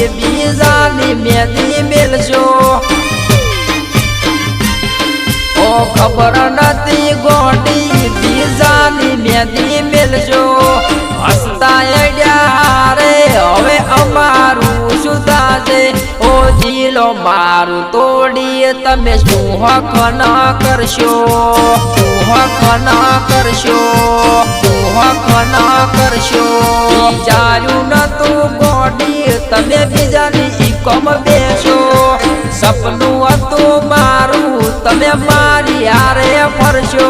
બીજાની મેદી મેલશો ઓ ખબર નથી ગોડી બીજાની મેદી મેલશો હસતા અડ્યા રે હવે અમારું શું થાશે ઓ જીલો મારું તોડી તમે શું હક ન કરશો હક ન કરશો હક ન કરશો વિચાર્યું નતું ગોડી તમે બીજાની ઇકોમ બેસો સપનું હતું મારું તમે મારી હારે ફરશો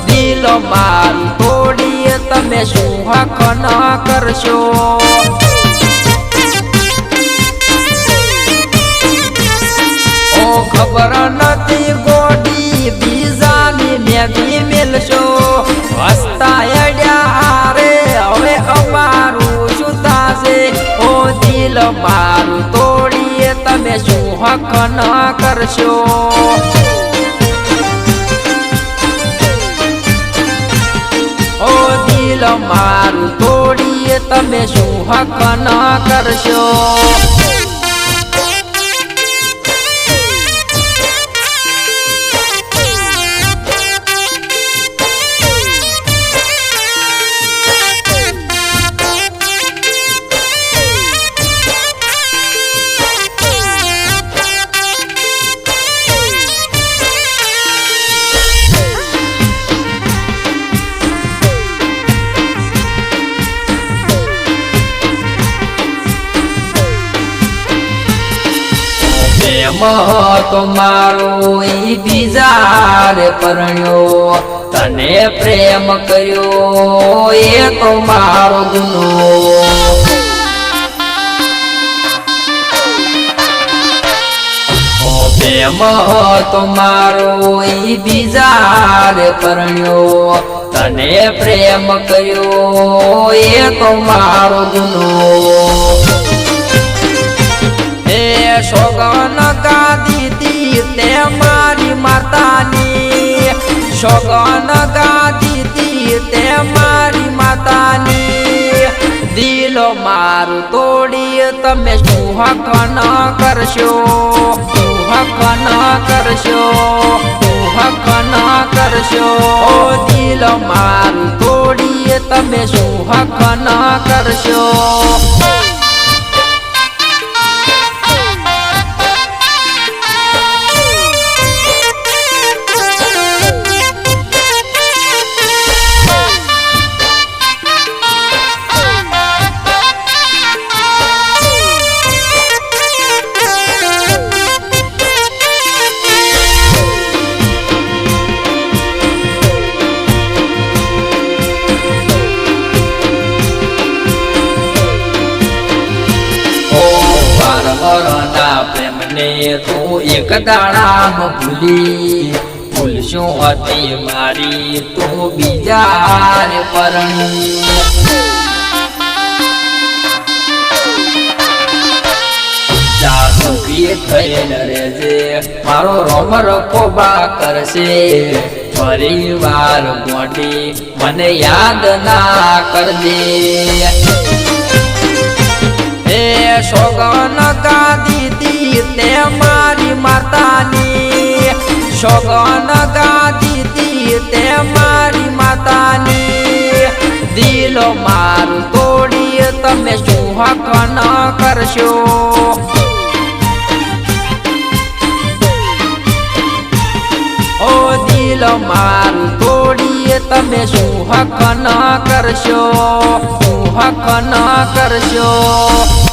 દિલો મારું તોડી તમે શું હક ન કરશો ઓ ખબર નથી ગોડી બીજાની મેદી મેલશો હસતા અડ્યા રે હવે અમારું શું થાશે ઓ દિલ મારું તોડી તમે શું હક ન કરશો ઓ દિલ મારું તોડી તમે શું હક ન કરશો તો મારો ઈ બીજા રે પરણ્યો તને પ્રેમ કર્યો એ તો મારો ગુનો પ્રેમ તો મારો ઈ બીજા રે પરણ્યો તને પ્રેમ કર્યો એ તો મારો ગુનો સોગન ગાદી તે મારી માતાની સોગન ગાદી તે મારી માતાની દિલો મારું તોડી તમે શું હક ન કરશો હક ન કરશો હક ન કરશો ઓ દિલો મારું તોડી તમે શું હક ન કરશો તું એક દાડામાં ભૂલશું હતી મારી તું બીજા રે પરણી સુખી થયેલ રેજે મારો રોમ રખોબા કરશે પરિવાર ગોડી મને યાદ ના કરજે એ સોગન ગાદી તે મારી માતાની સોગન ગાદી તે મારી માતાની દિલો મારું તોડી તમે શું હક ન કરશો ઓ દિલો મારું તોડી તમે શું હક ન કરશો હક ન કરશો